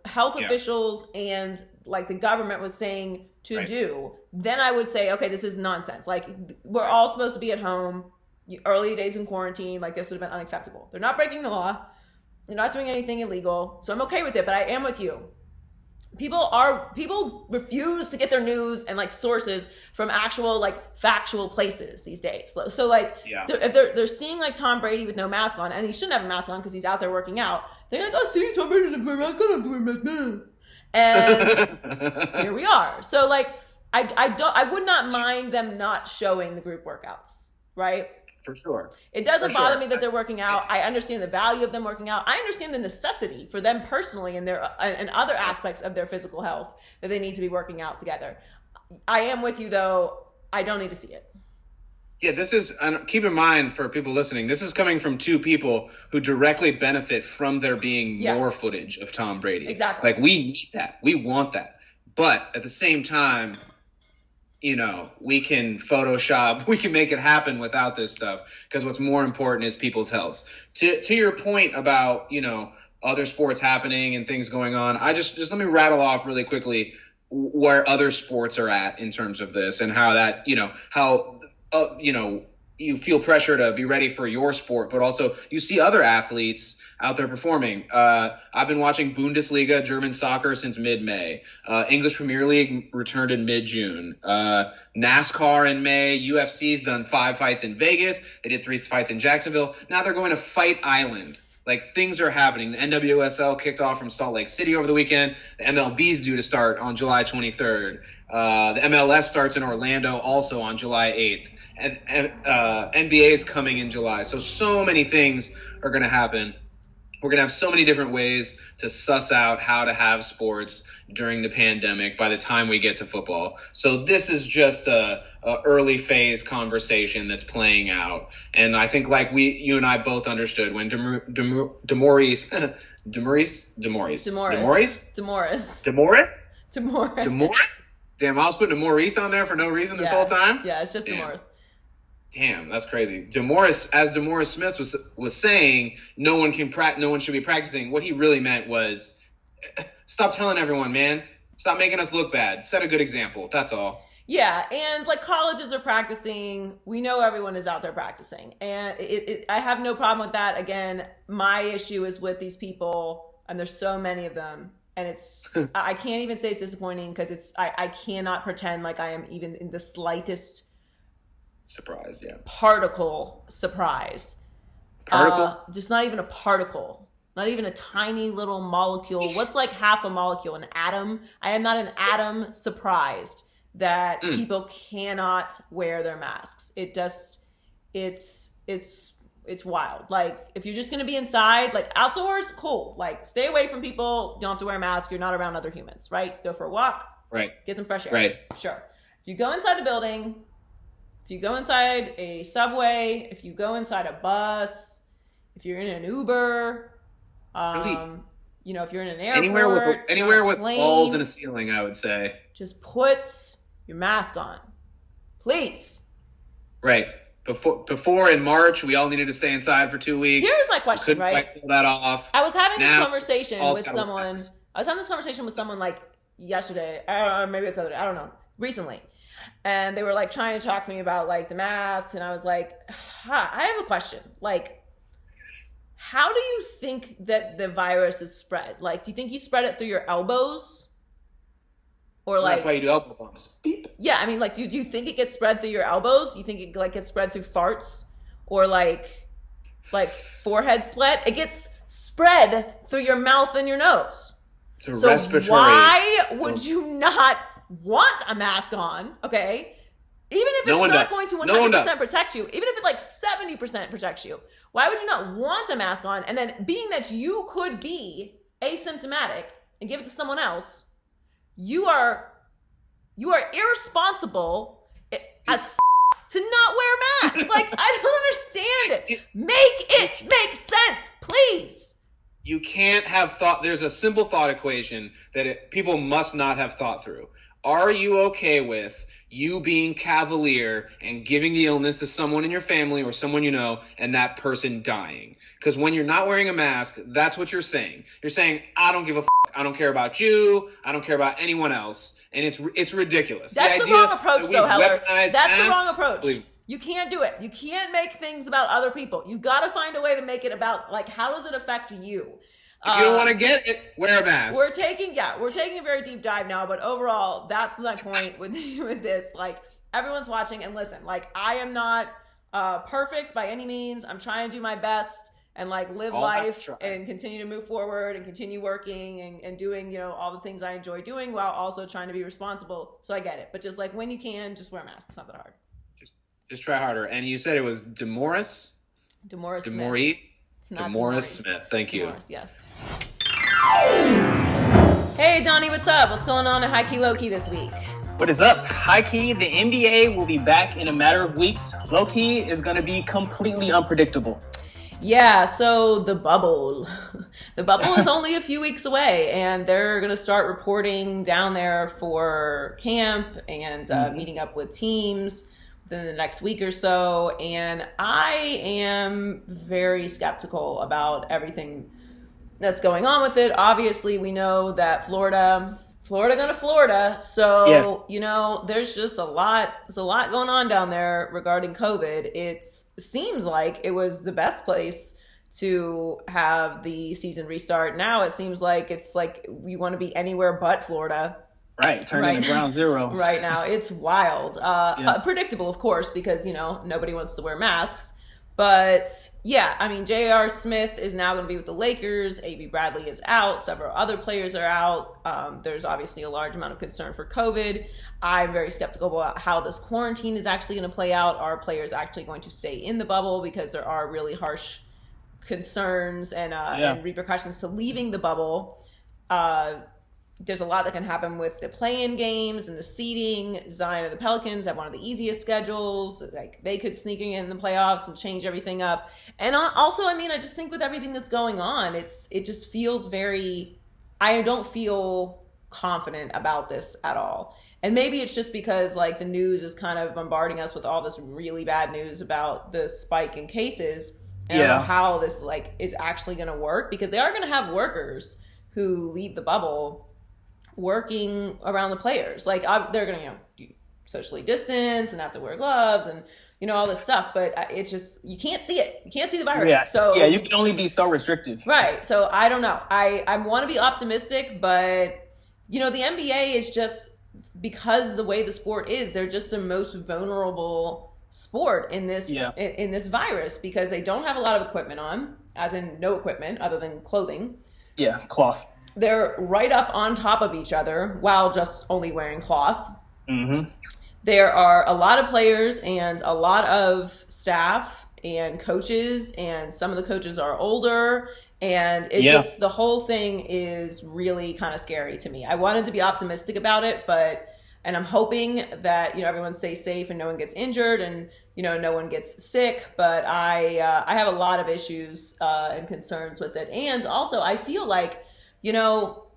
health officials and like the government was saying to do, then I would say, okay, this is nonsense. Like we're all supposed to be at home. early days in quarantine, like this would have been unacceptable. They're not breaking the law. They're not doing anything illegal. So I'm okay with it, but I am with you. People refuse to get their news and like sources from actual like factual places these days. So like if they're seeing like Tom Brady with no mask on, and he shouldn't have a mask on because he's out there working out, they're like, oh, see, Tom Brady doesn't wear a mask, I don't have to wear a mask. And here we are. So like I would not mind them not showing the group workouts, right? For sure. It doesn't bother me that they're working out. I understand the value of them working out. I understand the necessity for them personally and other aspects of their physical health that they need to be working out together. I am with you though. I don't need to see it. Yeah, this is, keep in mind for people listening, this is coming from two people who directly benefit from there being more footage of Tom Brady. Exactly. Like, we need that. We want that. But at the same time, you know, we can Photoshop, we can make it happen without this stuff, because what's more important is people's health. To your point about, you know, other sports happening and things going on, I just let me rattle off really quickly where other sports are at in terms of this, and how that, you know, how, you know, you feel pressure to be ready for your sport, but also you see other athletes out there performing. I've been watching Bundesliga, German soccer, since mid-May. English Premier League returned in mid-June. NASCAR in May. UFC's done 5 fights in Vegas. They did 3 fights in Jacksonville. Now they're going to Fight Island. Like, things are happening. The NWSL kicked off from Salt Lake City over the weekend. The MLB's due to start on July 23rd. The MLS starts in Orlando also on July 8th. And NBA is coming in July. So many things are going to happen. We're going to have so many different ways to suss out how to have sports during the pandemic by the time we get to football. So this is just a early phase conversation that's playing out. And I think, like you and I both understood when Demoris. Damn, I was putting Demoris on there for no reason this whole time. Yeah, it's just Demoris. Damn, that's crazy. Demoris Smith was saying, no one should be practicing. What he really meant was, stop telling everyone, man. Stop making us look bad. Set a good example. That's all. Yeah, and like colleges are practicing. We know everyone is out there practicing, and I have no problem with that. Again, my issue is with these people, and there's so many of them, and it's I can't even say it's disappointing, because I cannot pretend like I am even in the slightest surprised, particle surprised. Just not even a particle, not even a tiny little molecule. What's like half a molecule? An atom? I am not an atom surprised that people cannot wear their masks. It's wild. Like, if you're just gonna be inside, like outdoors, cool. Like, stay away from people. Don't have to wear a mask. You're not around other humans, right? Go for a walk. Right. Get some fresh air. Right. Sure. If you go inside a building, if you go inside a subway, if you go inside a bus, if you're in an Uber, you know, if you're in an airport, anywhere with walls and a ceiling, I would say, just put your mask on, please. Right. Before in March, we all needed to stay inside for 2 weeks. Here's my question, right? Quite pull that off. I was having this conversation with someone. Like yesterday, or maybe it's the other day, I don't know, recently. And they were like trying to talk to me about like the masks, and I was like, I have a question. Like, how do you think that the virus is spread? Like, do you think you spread it through your elbows? Or like, that's why you do elbow bumps. Beep. Yeah, I mean, like, do you think it gets spread through your elbows? You think it like gets spread through farts or like forehead sweat? It gets spread through your mouth and your nose. It's a respiratory. Why would you not want a mask on? Okay, even if it's not going to 100% protect you, even if it like 70% protects you, why would you not want a mask on? And then, being that you could be asymptomatic and give it to someone else, you are irresponsible as to not wear a mask. Like, I don't understand it. Make it make sense, please. You can't have thought. There's a simple thought equation that people must not have thought through. Are you okay with you being cavalier and giving the illness to someone in your family or someone you know, and that person dying? Because when you're not wearing a mask, that's what you're saying. You're saying, I don't give a f***. I don't care about you. I don't care about anyone else. And it's ridiculous. That's the wrong approach, though, Heller. That's the wrong approach. You can't do it. You can't make things about other people. You've got to find a way to make it about, like, how does it affect you? If you don't want to get it, wear a mask. We're taking a very deep dive now, but overall, that's my point with this. Like, everyone's watching, and listen, like, I am not perfect by any means. I'm trying to do my best and like live life and continue to move forward and continue working and doing, you know, all the things I enjoy doing while also trying to be responsible. So I get it. But just like when you can, just wear a mask. It's not that hard. Just try harder. And you said it was DeMaurice? DeMaurice Smith. Thank you. DeMaurice, yes. Hey, Donnie, what's up? What's going on at High Key, Low Key this week? What is up? High Key, the NBA will be back in a matter of weeks. Low Key is going to be completely unpredictable. Yeah, so the bubble. The bubble is only a few weeks away, and they're going to start reporting down there for camp and meeting up with teams within the next week or so. And I am very skeptical about everything that's going on with it. Obviously, we know that Florida gonna Florida. So, yeah. You know, there's just there's a lot going on down there regarding COVID. It seems like it was the best place to have the season restart. Now it seems like it's like we want to be anywhere but Florida. Right, turning to ground zero. Right now, it's wild. Predictable, of course, because, you know, nobody wants to wear masks. But yeah, I mean, J.R. Smith is now going to be with the Lakers. A.B. Bradley is out. Several other players are out. There's obviously a large amount of concern for COVID. I'm very skeptical about how this quarantine is actually going to play out. Are players actually going to stay in the bubble? Because there are really harsh concerns and repercussions to leaving the bubble. There's a lot that can happen with the play-in games and the seeding. Zion and the Pelicans have one of the easiest schedules. Like, they could sneak in the playoffs and change everything up. And also, I mean, I just think with everything that's going on, it just feels I don't feel confident about this at all. And maybe it's just because, like, the news is kind of bombarding us with all this really bad news about the spike in cases. And I don't know how this, like, is actually going to work, because they are going to have workers who leave the bubble working around the players. Like, they're going to, you know, socially distance and have to wear gloves and, you know, all this stuff. But it's just, you can't see it. You can't see the virus. Yeah, you can only be so restrictive. Right. So I don't know. I want to be optimistic, but, you know, the NBA is just, because the way the sport is, they're just the most vulnerable sport in this in this virus, because they don't have a lot of equipment on, as in no equipment other than clothing. Yeah, cloth. They're right up on top of each other while just only wearing cloth. Mm-hmm. There are a lot of players and a lot of staff and coaches, and some of the coaches are older, and just the whole thing is really kind of scary to me. I wanted to be optimistic about it, and I'm hoping that, you know, everyone stays safe and no one gets injured and, you know, no one gets sick. But I have a lot of issues and concerns with it. And also, I feel like, you know,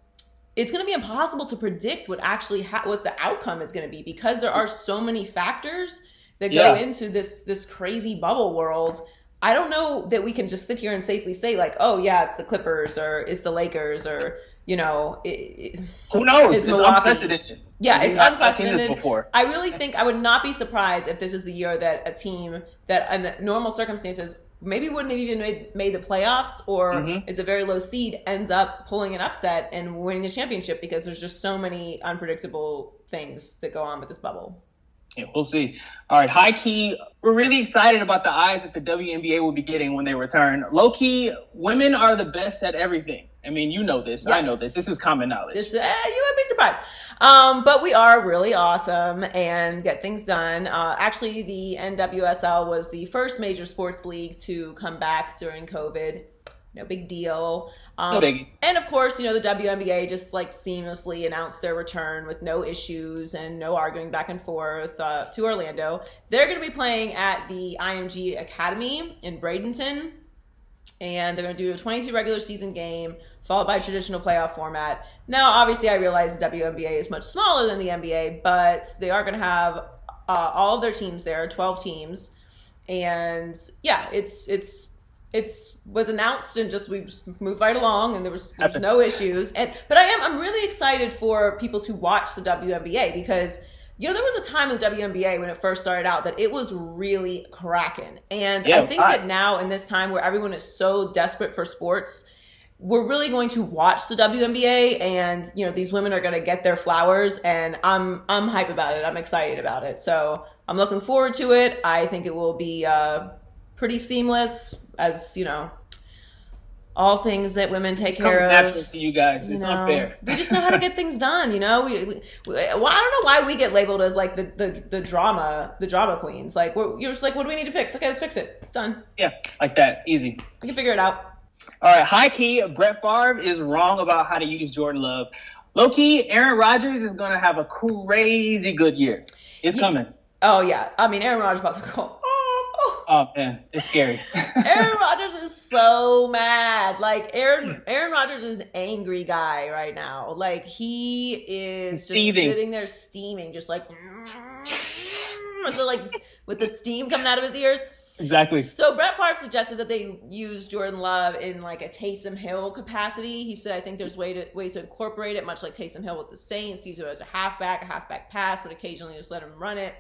it's going to be impossible to predict what actually what the outcome is going to be, because there are so many factors that go into this crazy bubble world. I don't know that we can just sit here and safely say, like, oh yeah, it's the Clippers or it's the Lakers, or, you know, who knows? It's unprecedented. Yeah, it's unprecedented. I've seen this before. I really think I would not be surprised if this is the year that a team that in normal circumstances maybe wouldn't have even made the playoffs, or it's a very low seed, ends up pulling an upset and winning the championship, because there's just so many unpredictable things that go on with this bubble. Yeah, we'll see. All right, high key, we're really excited about the eyes that the WNBA will be getting when they return. Low key, women are the best at everything. I mean, you know this. Yes. I know this. This is common knowledge. You would be surprised. But we are really awesome and get things done. Actually, the NWSL was the first major sports league to come back during COVID. No big deal. No biggie. And of course, you know, the WNBA just like seamlessly announced their return with no issues and no arguing back and forth to Orlando. They're going to be playing at the IMG Academy in Bradenton. And they're going to do a 22 regular season game, followed by a traditional playoff format. Now, obviously, I realize the WNBA is much smaller than the NBA, but they are going to have all of their teams there, 12 teams. And yeah, it was announced, and we just moved right along, and there's no issues. But I'm really excited for people to watch the WNBA, because You know, there was a time in the WNBA when it first started out that it was really cracking. And I think that now in this time where everyone is so desperate for sports, we're really going to watch the WNBA, and you know, these women are going to get their flowers, and I'm hype about it. I'm excited about it. So I'm looking forward to it. I think it will be pretty seamless, as you know, all things that women take care of. Natural to you guys. It's unfair. We just know how to get things done. You know, well, I don't know why we get labeled as like the drama queens. Like you're just like, what do we need to fix? Okay, let's fix it. Done. Yeah, like that. Easy. We can figure it out. All right, high key, Brett Favre is wrong about how to use Jordan Love. Low key, Aaron Rodgers is going to have a crazy good year. It's coming. Oh, yeah. I mean, Aaron Rodgers is about to go off. Oh, man, it's scary. Aaron Rodgers is so mad. Like, Aaron Rodgers is an angry guy right now. Like, he is just sitting there steaming, just like, with the steam coming out of his ears. Exactly. So Brett Favre suggested that they use Jordan Love in like a Taysom Hill capacity. He said, I think there's ways to incorporate it, much like Taysom Hill with the Saints, use it as a halfback pass, but occasionally just let him run it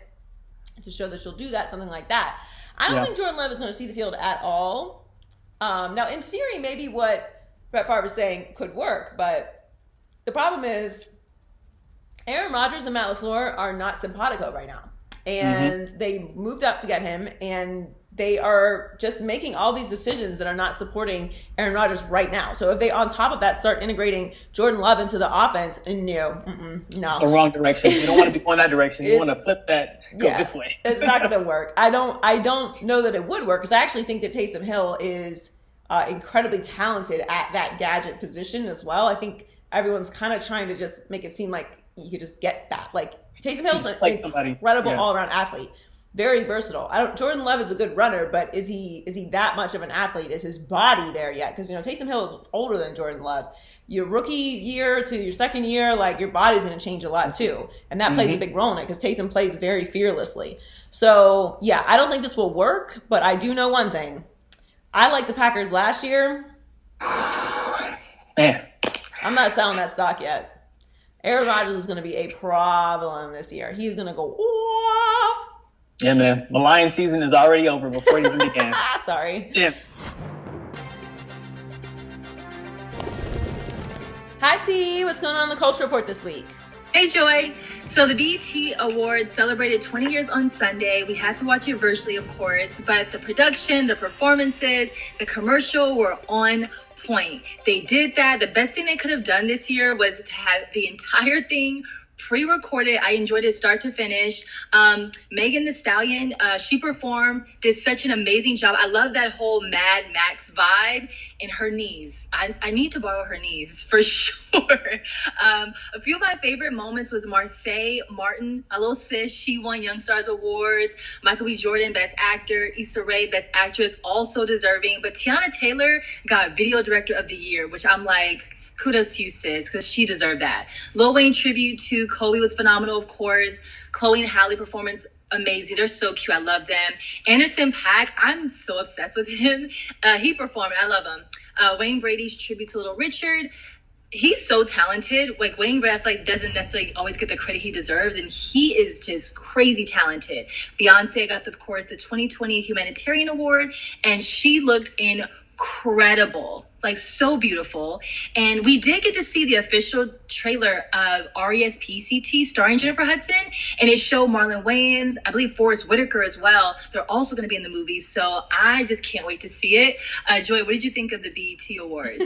to show that she'll do that, something like that. I don't think Jordan Love is going to see the field at all. Now, in theory, maybe what Brett Favre is saying could work, but the problem is Aaron Rodgers and Matt LaFleur are not simpatico right now. And they moved up to get him, and they are just making all these decisions that are not supporting Aaron Rodgers right now. So if they, on top of that, start integrating Jordan Love into the offense, no. It's the wrong direction. You don't want to be going that direction. You want to flip that, go this way. It's not going to work. I don't know that it would work, because I actually think that Taysom Hill is incredibly talented at that gadget position as well. I think everyone's kind of trying to just make it seem like you could just get that. Like, Taysom Hill's an incredible all-around athlete. Very versatile. Jordan Love is a good runner, but is he that much of an athlete? Is his body there yet? Because, you know, Taysom Hill is older than Jordan Love. Your rookie year to your second year, like, your body's going to change a lot too. And that plays a big role in it, because Taysom plays very fearlessly. So, yeah, I don't think this will work, but I do know one thing. I liked the Packers last year. Man. I'm not selling that stock yet. Aaron Rodgers is going to be a problem this year. He's going to go off. Yeah, man. The Lions season is already over before it even began. Sorry. Yeah. Hi, T. What's going on in the Culture Report this week? Hey, Joy. So the BET Awards celebrated 20 years on Sunday. We had to watch it virtually, of course, but the production, the performances, the commercial were on point. They did that. The best thing they could have done this year was to have the entire thing pre-recorded. I enjoyed it start to finish. Megan Thee Stallion, she performed, did such an amazing job. I love that whole Mad Max vibe, and her knees. I need to borrow her knees for sure. A few of my favorite moments was Marseille Martin, a little sis. She won Young Stars Awards. Michael B. Jordan, Best Actor. Issa Rae, Best Actress, also deserving. But Tiana Taylor got Video Director of the Year, which I'm like, kudos to you, sis, because she deserved that. Lil Wayne tribute to Kobe was phenomenal, of course. Chloe and Halle performance, amazing. They're so cute. I love them. Anderson .Paak, I'm so obsessed with him. He performed. I love him. Wayne Brady's tribute to Little Richard. He's so talented. Like, Wayne Brady, I feel like, doesn't necessarily always get the credit he deserves, and he is just crazy talented. Beyonce got, of course, the 2020 Humanitarian Award, and she looked incredible. Like, so beautiful. And we did get to see the official trailer of RESPCT starring Jennifer Hudson, and it showed Marlon Wayans, I believe Forrest Whitaker as well. They're also going to be in the movie, so I just can't wait to see it. Joy, what did you think of the BET Awards?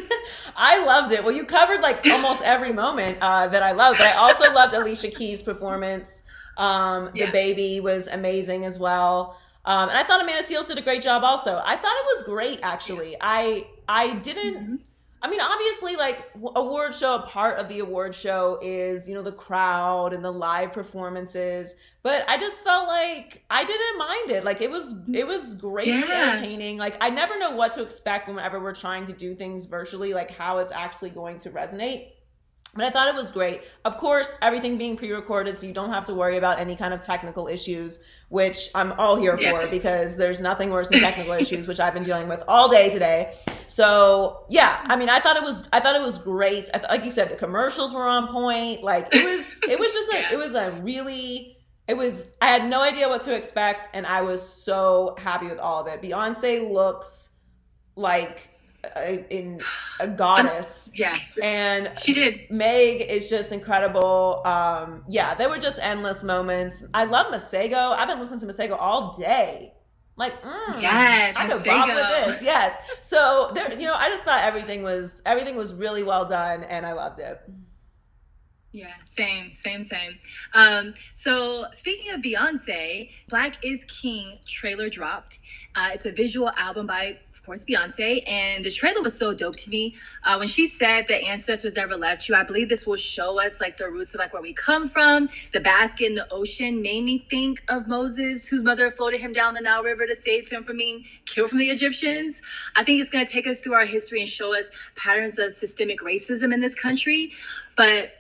I loved it. Well, you covered like almost every moment that I loved, but I also loved Alicia Keys' performance. The baby was amazing as well. And I thought Amanda Seales did a great job also. I thought it was great, actually. I didn't, I mean, obviously, like, award show, a part of the award show is, you know, the crowd and the live performances. But I just felt like I didn't mind it. Like, it was great, entertaining. Like, I never know what to expect whenever we're trying to do things virtually, like how it's actually going to resonate. But I thought it was great. Of course, everything being pre-recorded, so you don't have to worry about any kind of technical issues, which I'm all here for, because there's nothing worse than technical issues, which I've been dealing with all day today. So yeah, I mean, I thought it was great. Like you said, the commercials were on point. Like, it was just it was a really I had no idea what to expect, and I was so happy with all of it. Beyonce looks like a goddess. Yes. And she did. Meg is just incredible. Yeah, there were just endless moments. I love Masego. I've been listening to Masego all day. Like, yes, I could bop with this. Yes. So there, I just thought everything was really well done, and I loved it. Yeah, same. So speaking of Beyonce, Black is King trailer dropped. It's a visual album by, of course, Beyonce. And the trailer was so dope to me. When she said the ancestors never left you, I believe this will show us like the roots of like where we come from. The basket in the ocean made me think of Moses, whose mother floated him down the Nile River to save him from being killed from the Egyptians. I think it's going to take us through our history and show us patterns of systemic racism in this country. But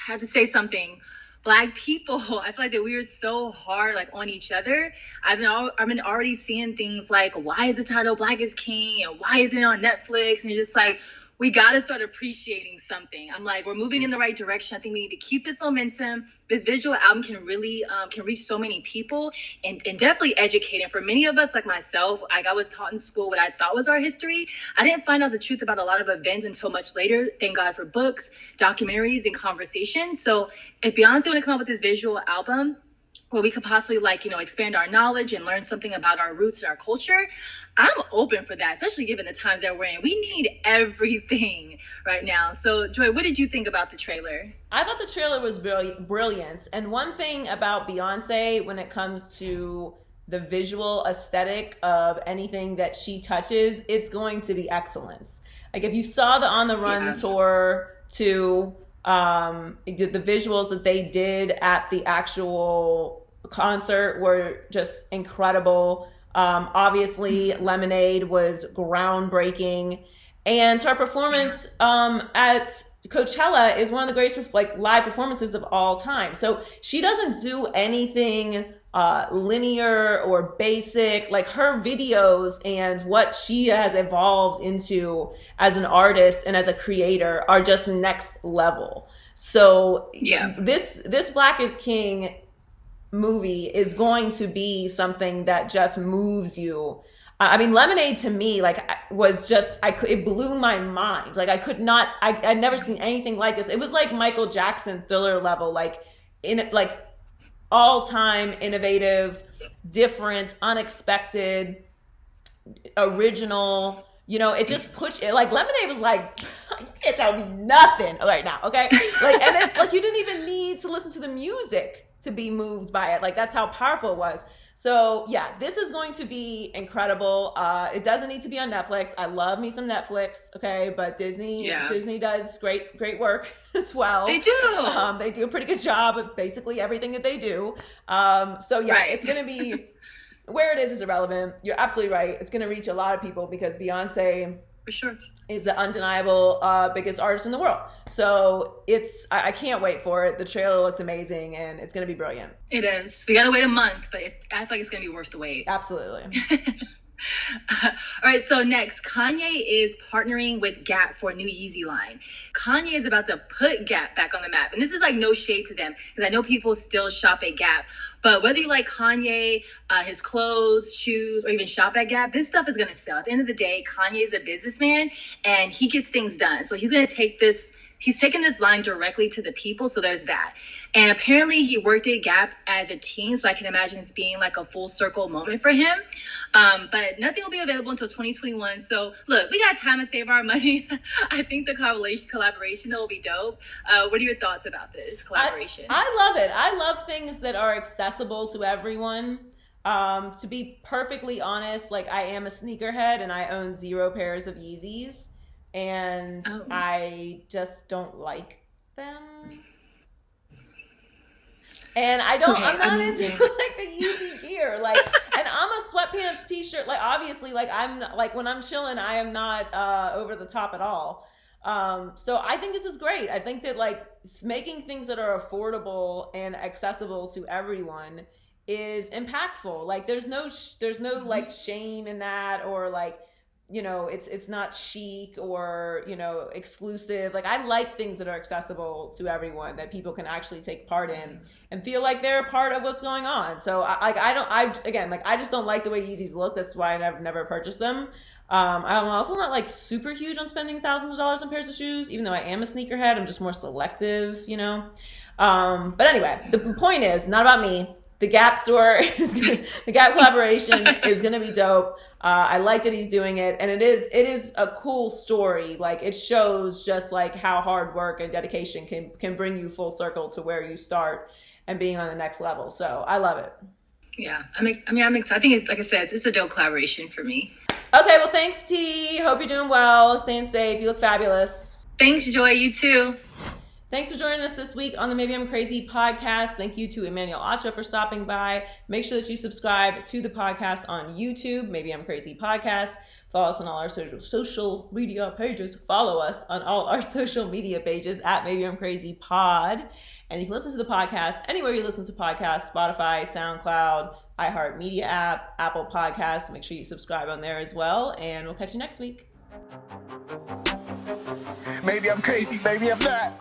I have to say something. Black people, I feel like that we are so hard like on each other. I've been already seeing things like, why is the title Black is King and why isn't it on Netflix? And it's just like, we got to start appreciating something. I'm like, we're moving in the right direction. I think we need to keep this momentum. This visual album can really can reach so many people and definitely educate. And for many of us, like myself, like I was taught in school what I thought was our history. I didn't find out the truth about a lot of events until much later. Thank God for books, documentaries, and conversations. So if Beyonce want to come up with this visual album where we could possibly expand our knowledge and learn something about our roots and our culture, I'm open for that, especially given the times that we're in. We need everything right now. So, Joy, what did you think about the trailer? I thought the trailer was brilliant. And one thing about Beyonce when it comes to the visual aesthetic of anything that she touches, it's going to be excellence. Like if you saw the On the Run tour to the visuals that they did at the actual concert were just incredible. Obviously, Lemonade was groundbreaking, and her performance at Coachella is one of the greatest live performances of all time. So she doesn't do anything linear or basic. Like her videos and what she has evolved into as an artist and as a creator are just next level. So this Black is King movie is going to be something that just moves you. I mean, Lemonade to me, was just, it blew my mind. Like I'd never seen anything like this. It was like Michael Jackson Thriller level, all time innovative, different, unexpected, original. It just puts it Lemonade was like, you can't tell me nothing right now, okay? And it's like you didn't even need to listen to the music to be moved by it. That's how powerful it was. So yeah, this is going to be incredible. It doesn't need to be on Netflix. I love me some Netflix, okay? But Disney does great work as well. They do. They do a pretty good job of basically everything that they do. So yeah, right. It's gonna be, where it is irrelevant. You're absolutely right. It's gonna reach a lot of people because Beyonce, for sure, is the undeniable biggest artist in the world. So I can't wait for it. The trailer looked amazing and it's going to be brilliant. It is. We got to wait a month, but I feel like it's going to be worth the wait. Absolutely. All right, so next, Kanye is partnering with Gap for a new Yeezy line. Kanye is about to put Gap back on the map. And this is no shade to them, because I know people still shop at Gap. But whether you like Kanye, his clothes, shoes, or even shop at Gap, this stuff is going to sell. At the end of the day, Kanye is a businessman, and he gets things done. So he's going to take this. He's taking this line directly to the people, so there's that. And apparently he worked at Gap as a teen, so I can imagine this being a full circle moment for him. But nothing will be available until 2021. So look, we got time to save our money. I think the collaboration will be dope. What are your thoughts about this collaboration? I love it. I love things that are accessible to everyone. To be perfectly honest, I am a sneakerhead and I own 0 pairs of Yeezys. And I just don't like them. And I'm not into the Yeezy gear. And I'm a sweatpants t-shirt. Obviously, I'm when I'm chilling, I am not over the top at all. So I think this is great. I think that making things that are affordable and accessible to everyone is impactful. There's no shame in that, or you know, it's not chic or, you know, exclusive. Like, I like things that are accessible to everyone, that people can actually take part in and feel like they're a part of what's going on. So I just don't like the way Yeezys look. That's why I've never purchased them. I'm also not like super huge on spending thousands of dollars on pairs of shoes, even though I am a sneakerhead. I'm just more selective, you know? But anyway, the point is not about me. The Gap store, the Gap collaboration is going to be dope. I like that he's doing it, and it is a cool story. Like, it shows just like how hard work and dedication can bring you full circle to where you start and being on the next level. So I love it. Yeah, I'm excited. I think it's, like I said, it's a dope collaboration for me. Okay, well, thanks, T. Hope you're doing well, staying safe. You look fabulous. Thanks, Joy. You too. Thanks for joining us this week on the Maybe I'm Crazy podcast. Thank you to Emmanuel Acho for stopping by. Make sure that you subscribe to the podcast on YouTube, Maybe I'm Crazy Podcast. Follow us on all our social media pages. Follow us on all our social media pages at Maybe I'm Crazy Pod. And you can listen to the podcast anywhere you listen to podcasts: Spotify, SoundCloud, iHeartMedia app, Apple Podcasts. Make sure you subscribe on there as well. And we'll catch you next week. Maybe I'm crazy, maybe I'm not.